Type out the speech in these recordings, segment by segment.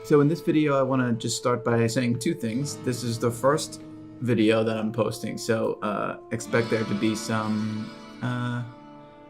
So in this video, I want to just start by saying two things. This is the first video that I'm posting, so expect there to be some, I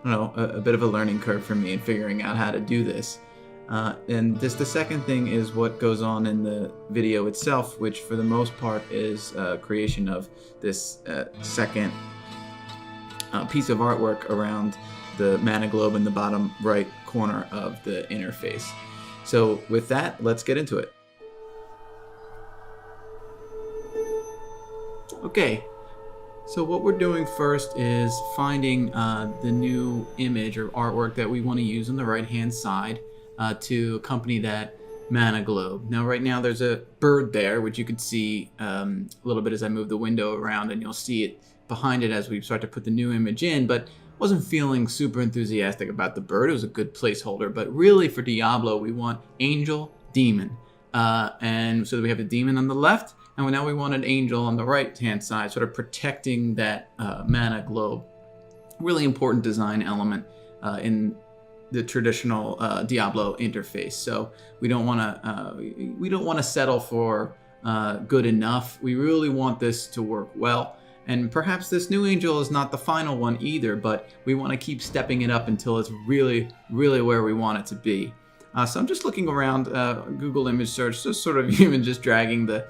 don't know, a bit of a learning curve for me in figuring out how to do this. And the second thing is what goes on in the video itself, which for the most part is creation of this second piece of artwork around the mana globe in the bottom right corner of the interface. So with that, let's get into it. Okay, so what we're doing first is finding the new image or artwork that we want to use on the right hand side to accompany that mana globe. Now right now there's a bird there, which you could see a little bit as I move the window around, and you'll see it behind it as we start to put the new image in, but wasn't feeling super enthusiastic about the bird. It was a good placeholder, but really for Diablo, we want angel, demon. And so we have the demon on the left, and now we want an angel on the right-hand side, sort of protecting that mana globe. Really important design element in the traditional Diablo interface. So we don't want to settle for good enough. We really want this to work well. And perhaps this new angel is not the final one either, but we want to keep stepping it up until it's really, really where we want it to be. So I'm just looking around Google image search, just sort of even just dragging the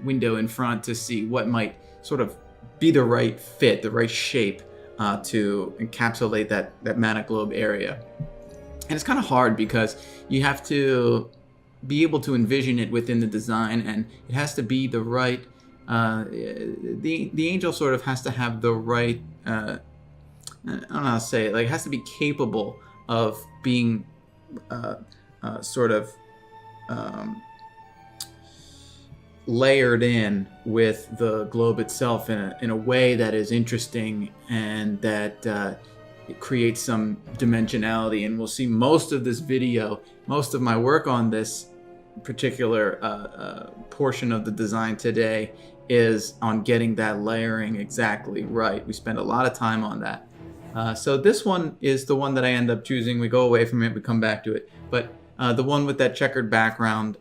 window in front to see what might sort of be the right fit, the right shape to encapsulate that mana globe area. And it's kind of hard because you have to be able to envision it within the design, and it has to be the right. The angel sort of has to have the right, I don't know how to say it, like it has to be capable of being sort of layered in with the globe itself in a way that is interesting and that it creates some dimensionality. And we'll see most of this video, most of my work on this particular portion of the design today is on getting that layering exactly right. We spend a lot of time on that. So this one is the one that I end up choosing. We go away from it, we come back to it. But the one with that checkered background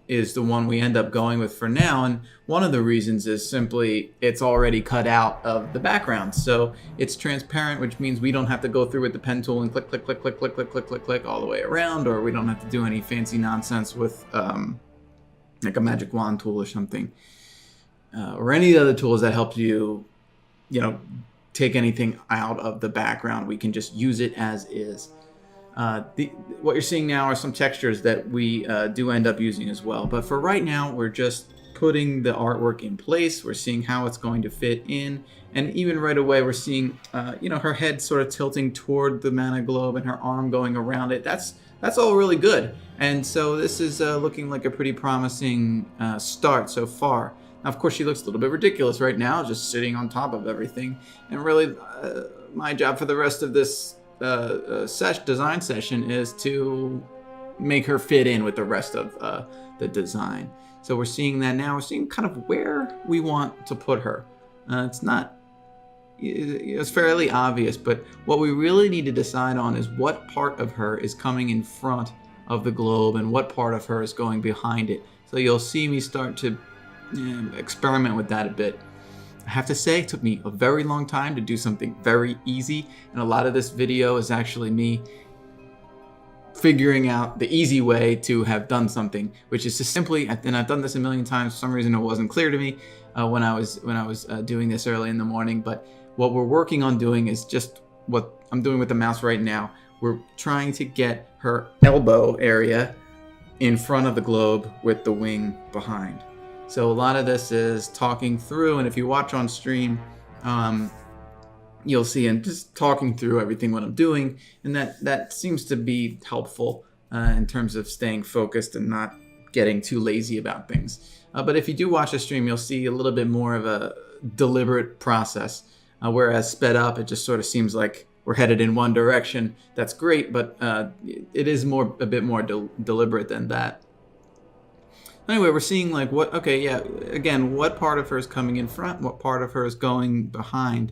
is the one we end up going with for now. And one of the reasons is simply it's already cut out of the background. So it's transparent, which means we don't have to go through with the pen tool and click, click, click, click, click, click, click, click, click all the way around, or we don't have to do any fancy nonsense with like a magic wand tool or something. Or any other tools that help you, take anything out of the background. We can just use it as is. What you're seeing now are some textures that we do end up using as well. But for right now, we're just putting the artwork in place. We're seeing how it's going to fit in. And even right away, we're seeing, her head sort of tilting toward the mana globe and her arm going around it. That's all really good. And so this is looking like a pretty promising start so far. Now, of course, she looks a little bit ridiculous right now, just sitting on top of everything. And really, my job for the rest of this design session is to make her fit in with the rest of the design. So we're seeing that now. We're seeing kind of where we want to put her. It's fairly obvious, but what we really need to decide on is what part of her is coming in front of the globe and what part of her is going behind it. So you'll see me start to experiment with that a bit. I have to say, it took me a very long time to do something very easy, and a lot of this video is actually me figuring out the easy way to have done something, which is to simply, and I've done this a million times, for some reason it wasn't clear to me when I was doing this early in the morning, but what we're working on doing is just what I'm doing with the mouse right now. We're trying to get her elbow area in front of the globe with the wing behind. So a lot of this is talking through, and if you watch on stream, you'll see I'm just talking through everything what I'm doing, and that seems to be helpful in terms of staying focused and not getting too lazy about things. But if you do watch a stream, you'll see a little bit more of a deliberate process, whereas sped up, it just sort of seems like we're headed in one direction. That's great, but it is a bit more deliberate than that. Anyway, we're seeing like what part of her is coming in front, what part of her is going behind.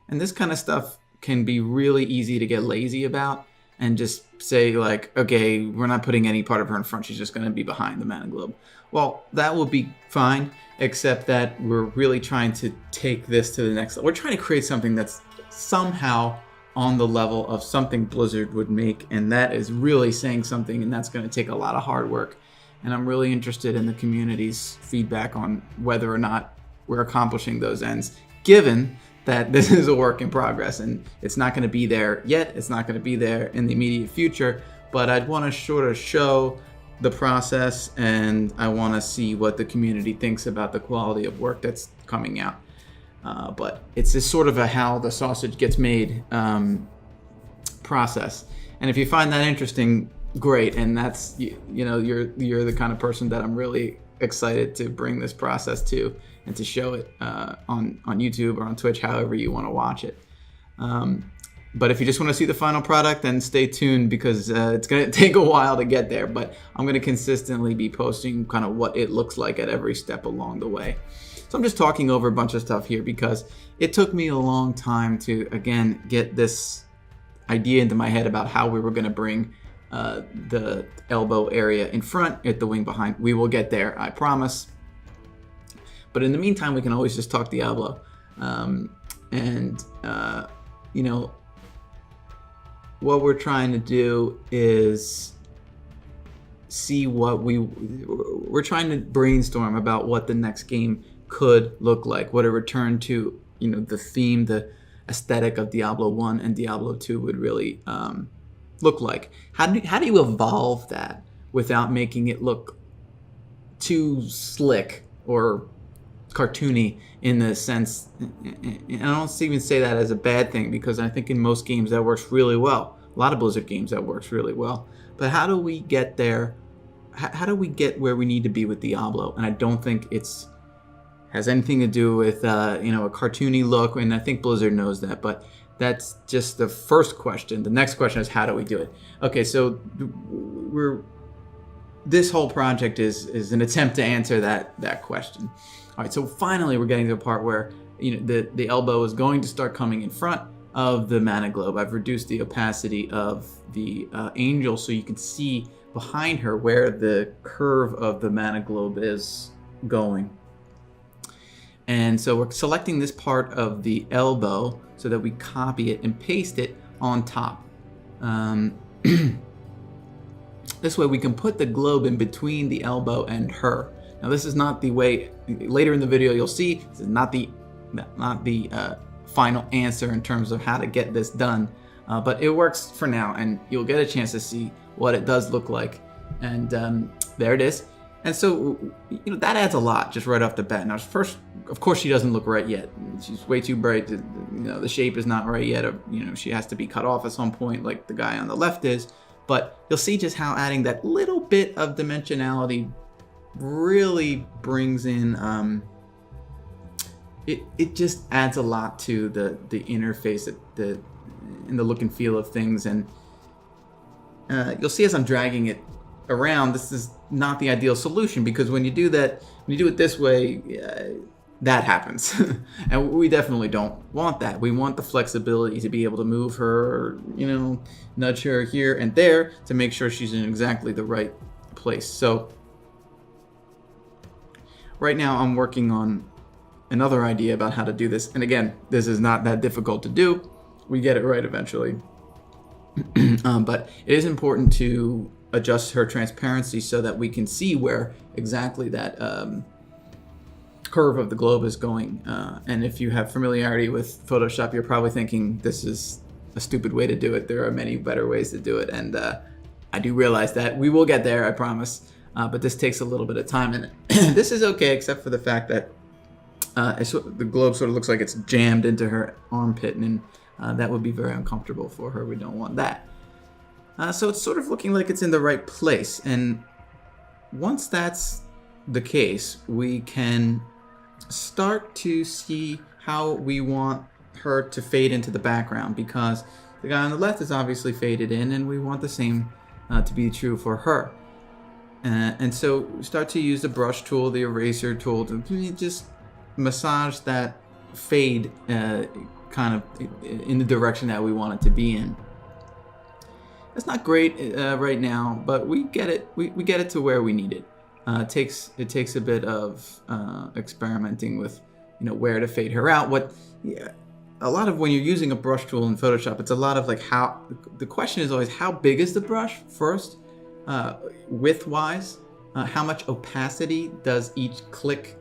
And this kind of stuff can be really easy to get lazy about. and just say like, okay, we're not putting any part of her in front. She's just going to be behind the mana globe. Well, that will be fine, except that we're really trying to take this to the next level. We're trying to create something that's somehow on the level of something Blizzard would make, and that is really saying something, and that's going to take a lot of hard work. And I'm really interested in the community's feedback on whether or not we're accomplishing those ends, given that this is a work in progress and it's not going to be there yet. It's not going to be there in the immediate future, but I'd want to sort of show the process, and I want to see what the community thinks about the quality of work that's coming out. But it's just sort of a how the sausage gets made process. And if you find that interesting, great. And that's, you know, you're the kind of person that I'm really excited to bring this process to, and to show it on YouTube or on Twitch, however you want to watch it. But if you just want to see the final product, then stay tuned, because it's going to take a while to get there. But I'm going to consistently be posting kind of what it looks like at every step along the way. So I'm just talking over a bunch of stuff here because it took me a long time to, again, get this idea into my head about how we were going to bring the elbow area in front at the wing behind. We will get there, I promise. But in the meantime, we can always just talk Diablo. You know, what we're trying to do is see what we're trying to brainstorm about what the next game could look like, what a return to, you know, the theme, the aesthetic of Diablo 1 and Diablo 2 would really look like. How do you evolve that without making it look too slick or cartoony, in the sense, and I don't even say that as a bad thing, because I think in most games that works really well. A lot of Blizzard games that works really well. But how do we get there? How do we get where we need to be with Diablo? And I don't think it's has anything to do with you know, a cartoony look, and I think Blizzard knows that. But that's just the first question. The next question is, how do we do it? Okay, so this whole project is an attempt to answer that question. All right, so finally we're getting to a part where, you know, the elbow is going to start coming in front of the mana globe. I've reduced the opacity of the angel so you can see behind her where the curve of the mana globe is going. And so we're selecting this part of the elbow so that we copy it and paste it on top. This way we can put the globe in between the elbow and her. Now this is not the way, later in the video you'll see, this is not the final answer in terms of how to get this done. But it works for now, and you'll get a chance to see what it does look like. And there it is. And so, you know, that adds a lot just right off the bat. Now first, of course, she doesn't look right yet. She's way too bright. You know, the shape is not right yet. Or, you know, she has to be cut off at some point like the guy on the left is. But you'll see just how adding that little bit of dimensionality really brings in, it just adds a lot to the interface, and the look and feel of things. And you'll see as I'm dragging it around, this is not the ideal solution, because when you do that, when you do it this way, that happens. And we definitely don't want that. We want the flexibility to be able to move her, or, you know, nudge her here and there to make sure she's in exactly the right place. So right now I'm working on another idea about how to do this. And again, this is not that difficult to do. We get it right eventually. But it is important to adjust her transparency so that we can see where exactly that curve of the globe is going. And if you have familiarity with Photoshop, you're probably thinking this is a stupid way to do it. There are many better ways to do it. And I do realize that. We will get there, I promise. But this takes a little bit of time. And this is okay, except for the fact that the globe sort of looks like it's jammed into her armpit, and that would be very uncomfortable for her. We don't want that. So it's sort of looking like it's in the right place. And once that's the case, we can start to see how we want her to fade into the background, because the guy on the left is obviously faded in, and we want the same to be true for her. And so start to use the brush tool, the eraser tool, to just massage that fade kind of in the direction that we want it to be in. It's not great right now, but we get it. We get it to where we need it. It takes a bit of experimenting with, where to fade her out. Yeah, a lot of when you're using a brush tool in Photoshop, it's a lot of like how. The question is always how big is the brush first, width wise. How much opacity does each click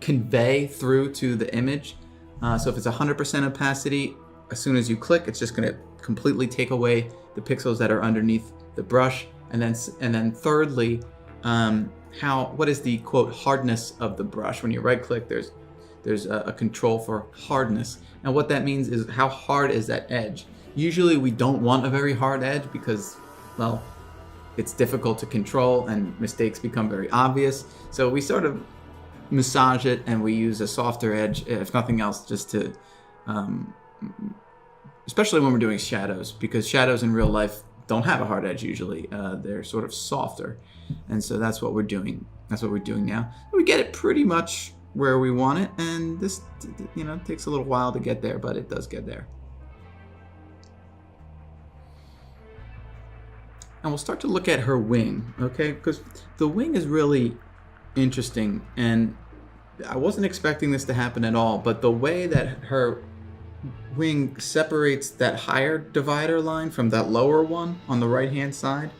convey through to the image? So if it's 100% opacity, as soon as you click, it's just going to completely take away the pixels that are underneath the brush. And then thirdly, what is the quote hardness of the brush? When you right click, there's a control for hardness, and what that means is how hard is that edge. Usually we don't want a very hard edge because, well, it's difficult to control and mistakes become very obvious. So we sort of massage it and we use a softer edge, if nothing else, just to especially when we're doing shadows, because shadows in real life don't have a hard edge usually. They're sort of softer, and so that's what we're doing. That's what we're doing now. We get it pretty much where we want it, and this, takes a little while to get there, but it does get there. And we'll start to look at her wing, okay? Because the wing is really interesting, and I wasn't expecting this to happen at all, but the way that her wing separates that higher divider line from that lower one on the right hand side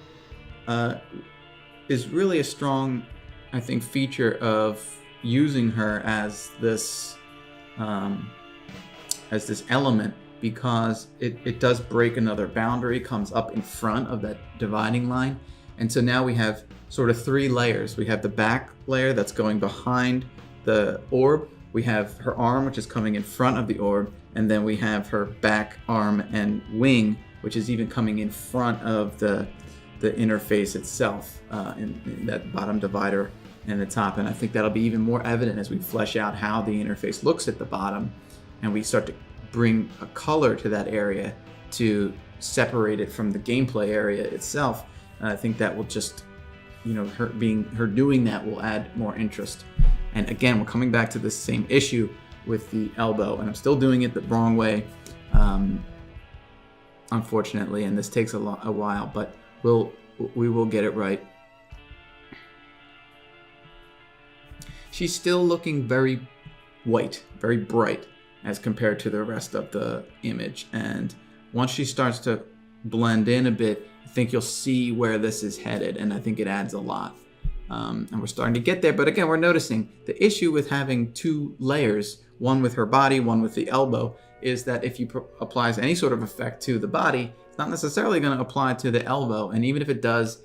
is really a strong, I think, feature of using her as this element, because it does break another boundary, comes up in front of that dividing line. And so now we have sort of three layers. We have the back layer that's going behind the orb. We have her arm, which is coming in front of the orb. And then we have her back, arm, and wing, which is even coming in front of the interface itself, in that bottom divider and the top. And I think that'll be even more evident as we flesh out how the interface looks at the bottom, and we start to bring a color to that area to separate it from the gameplay area itself. And I think that will just, her doing that will add more interest. And again, we're coming back to this same issue with the elbow, and I'm still doing it the wrong way, unfortunately, and this takes a while, but we will get it right. She's still looking very white, very bright as compared to the rest of the image, and once she starts to blend in a bit, I think you'll see where this is headed, and I think it adds a lot. And we're starting to get there, but again, we're noticing the issue with having two layers, one with her body, one with the elbow, is that if you applies any sort of effect to the body, it's not necessarily going to apply to the elbow. And even if it does,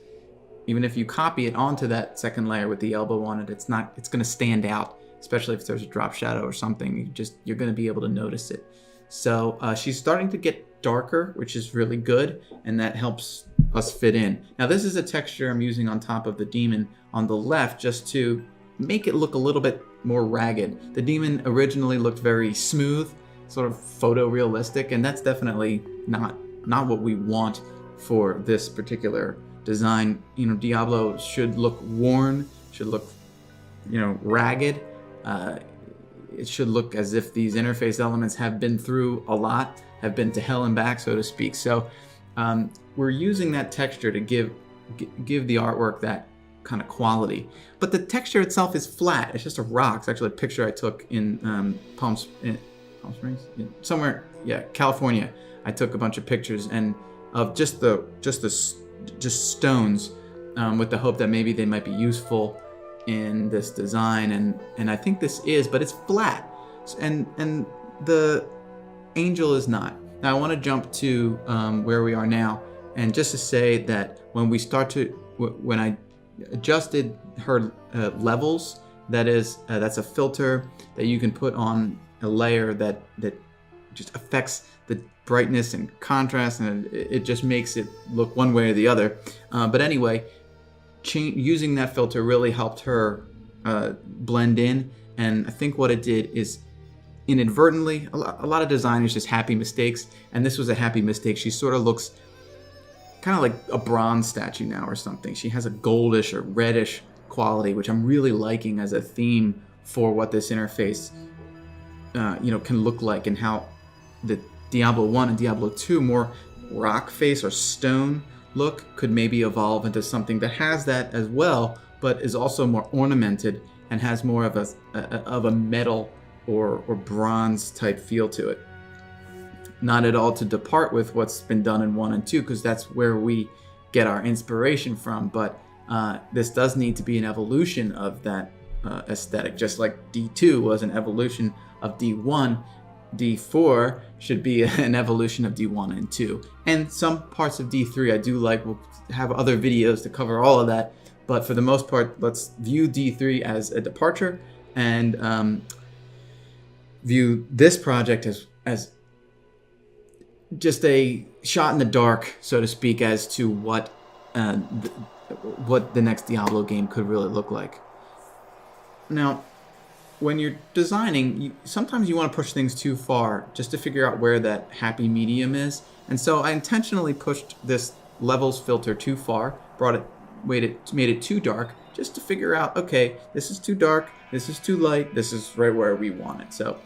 even if you copy it onto that second layer with the elbow on it, it's going to stand out, especially if there's a drop shadow or something. You're going to be able to notice it. So she's starting to get darker, which is really good, and that helps us fit in. Now this is a texture I'm using on top of the demon on the left just to make it look a little bit more ragged. The demon originally looked very smooth, sort of photorealistic, and that's definitely not what we want for this particular design. Diablo should look worn, should look, ragged. It should look as if these interface elements have been through a lot, have been to hell and back, so to speak. So we're using that texture to give the artwork that kind of quality. But the texture itself is flat. It's just a rock. It's actually a picture I took in Palm Springs, somewhere, California. I took a bunch of pictures and of just stones, with the hope that maybe they might be useful in this design, and I think this is, but it's flat, and the angel is not. Now I want to jump to where we are now, and just to say that when I adjusted her levels, that's a filter that you can put on a layer that just affects the brightness and contrast, and it just makes it look one way or the other. But anyway, using that filter really helped her blend in, and I think what it did is inadvertently, a lot of designers just happy mistakes, and this was a happy mistake. She sort of looks kind of like a bronze statue now or something. She has a goldish or reddish quality, which I'm really liking as a theme for what this interface can look like, and how the Diablo 1 and Diablo 2 more rock face or stone look could maybe evolve into something that has that as well, but is also more ornamented and has more of a metal or bronze type feel to it. Not at all to depart with what's been done in 1 and 2, because that's where we get our inspiration from, but this does need to be an evolution of that aesthetic, just like D2 was an evolution of D1. D4 should be an evolution of D1 and 2. And some parts of D3 I do like. We'll have other videos to cover all of that, but for the most part, let's view D3 as a departure and view this project as just a shot in the dark, so to speak, as to what the next Diablo game could really look like. Now, when you're designing, sometimes you want to push things too far just to figure out where that happy medium is. And so I intentionally pushed this levels filter too far, made it too dark, just to figure out, okay, this is too dark, this is too light, this is right where we want it. So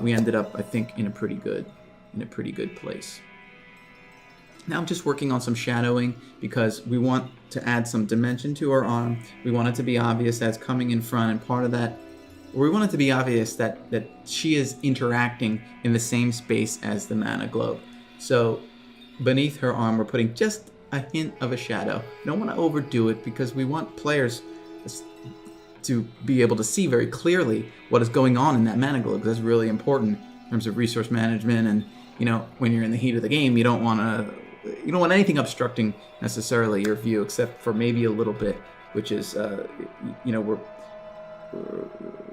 we ended up, I think, in a pretty good place. Now I'm just working on some shadowing because we want to add some dimension to our arm. We want it to be obvious that's coming in front, and part of that, we want it to be obvious that she is interacting in the same space as the mana globe. So beneath her arm, we're putting just a hint of a shadow. We don't want to overdo it because we want players to be able to see very clearly what is going on in that mana globe. That's really important in terms of resource management, and when you're in the heat of the game, you don't want anything obstructing necessarily your view, except for maybe a little bit, which is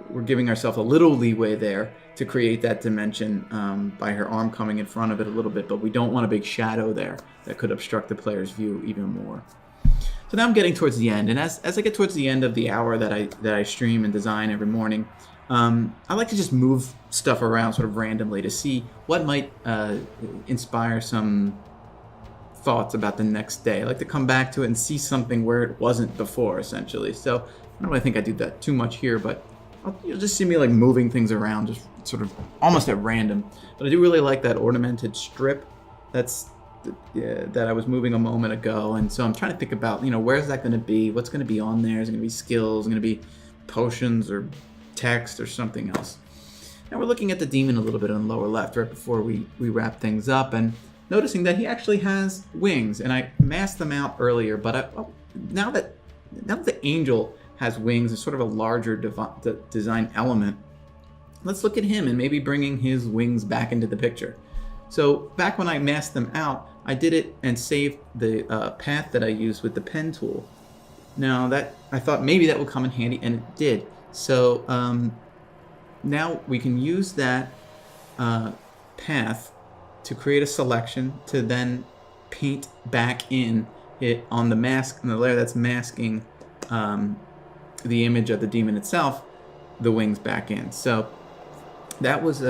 we're giving ourselves a little leeway there to create that dimension by her arm coming in front of it a little bit, but we don't want a big shadow there that could obstruct the player's view even more. So now I'm getting towards the end, and as I get towards the end of the hour that I stream and design every morning, I like to just move stuff around sort of randomly to see what might inspire some thoughts about the next day. I like to come back to it and see something where it wasn't before, essentially. So I don't really think I do that too much here, but you'll just see me like moving things around, just sort of almost at random. But I do really like that ornamented strip that I was moving a moment ago, and so I'm trying to think about, where's that going to be? What's going to be on there? Is it going to be skills? Is it going to be potions or text or something else? Now we're looking at the demon a little bit on the lower left right before we wrap things up, and noticing that he actually has wings, and I masked them out earlier, but now that the angel has wings, it's sort of a larger design element. Let's look at him and maybe bringing his wings back into the picture. So back when I masked them out, I did it and saved the path that I used with the pen tool. Now that I thought maybe that would come in handy, and it did. So now we can use that path to create a selection to then paint back in it on the mask, and the layer that's masking the image of the demon itself, the wings back in. So that was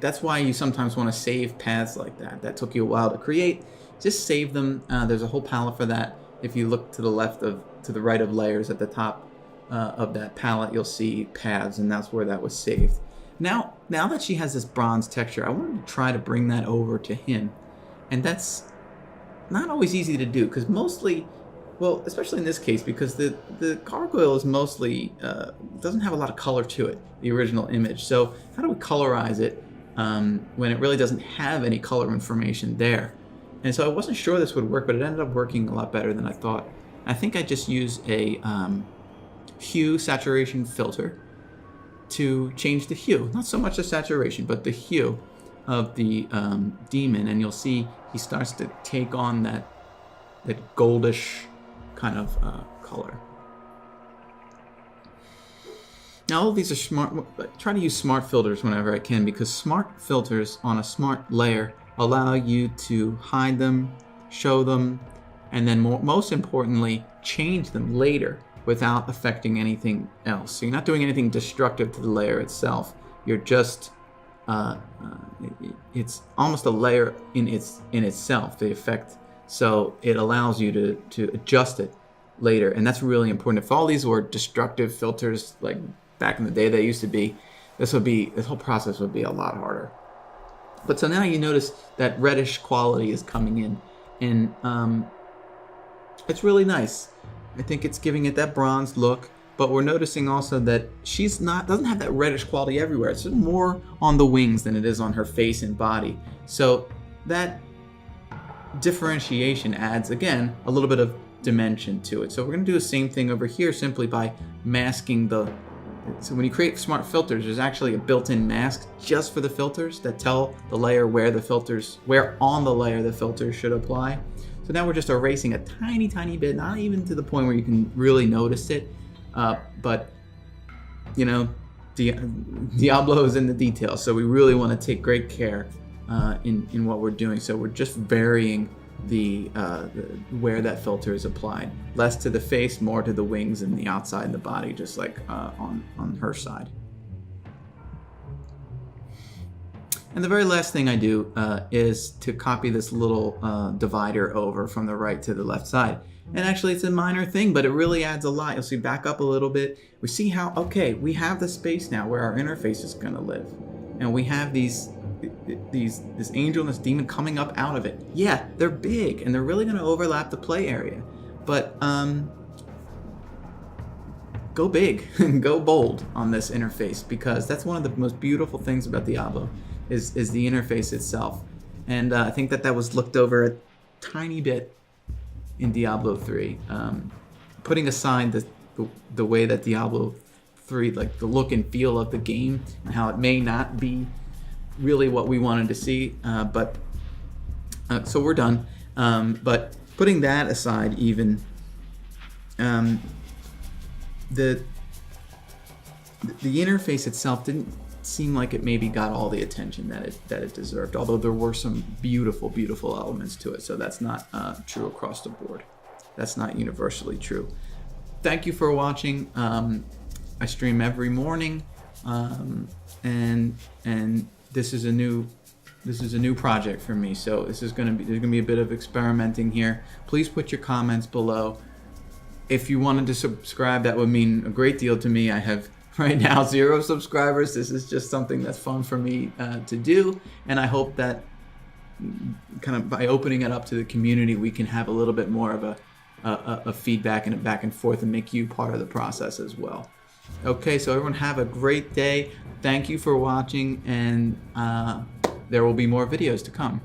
that's why you sometimes want to save paths like that. That took you a while to create. Just save them. There's a whole palette for that. If you look to the right of layers at the top of that palette, you'll see paths, and that's where that was saved. Now that she has this bronze texture, I wanted to try to bring that over to him, and that's not always easy to do, because mostly, well, especially in this case, because the gargoyle is mostly doesn't have a lot of color to it, the original image. So how do we colorize it when it really doesn't have any color information there? And so I wasn't sure this would work, but it ended up working a lot better than I thought. I think I just used a hue saturation filter to change the hue, not so much the saturation, but the hue of the demon, and you'll see he starts to take on that goldish kind of color. Now all of these are smart. I try to use smart filters whenever I can, because smart filters on a smart layer allow you to hide them, show them, and then most importantly, change them later without affecting anything else. So you're not doing anything destructive to the layer itself. You're just it's almost a layer in itself, the effect. So it allows you to adjust it later, and that's really important. If all these were destructive filters like back in the day they used to be, this whole process would be a lot harder. But so now you notice that reddish quality is coming in, and it's really nice. I think it's giving it that bronze look, but we're noticing also that she's doesn't have that reddish quality everywhere. It's just more on the wings than it is on her face and body. So that differentiation adds, again, a little bit of dimension to it. So we're going to do the same thing over here simply by masking so when you create smart filters, there's actually a built-in mask just for the filters that tell the layer where on the layer the filters should apply. So now we're just erasing a tiny, tiny bit, not even to the point where you can really notice it, but you know, Diablo is in the details, so we really want to take great care in what we're doing. So we're just varying the where that filter is applied, less to the face, more to the wings and the outside of the body, just like on her side. And the very last thing I do is to copy this little divider over from the right to the left side. And actually it's a minor thing, but it really adds a lot. You'll see, back up a little bit. We see how, okay, we have the space now where our interface is going to live. And we have this angel and this demon coming up out of it. Yeah, they're big and they're really going to overlap the play area. But go big and go bold on this interface, because that's one of the most beautiful things about Diablo is the interface itself. And I think that was looked over a tiny bit in Diablo 3. Putting aside the way that Diablo 3, like the look and feel of the game and how it may not be really what we wanted to see, but so we're done. But putting that aside, even the interface itself didn't seem like it maybe got all the attention that it deserved, although there were some beautiful elements to it. So that's not true across the board. That's not universally true. Thank you for watching. I stream every morning, and this is a new project for me. So there's gonna be a bit of experimenting here. Please put your comments below. If you wanted to subscribe, that would mean a great deal to me. I have right now 0 subscribers. This is just something that's fun for me to do, and I hope that kind of by opening it up to the community, we can have a little bit more of a feedback and a back and forth, and make you part of the process as well. Okay, so everyone have a great day. Thank you for watching, and there will be more videos to come.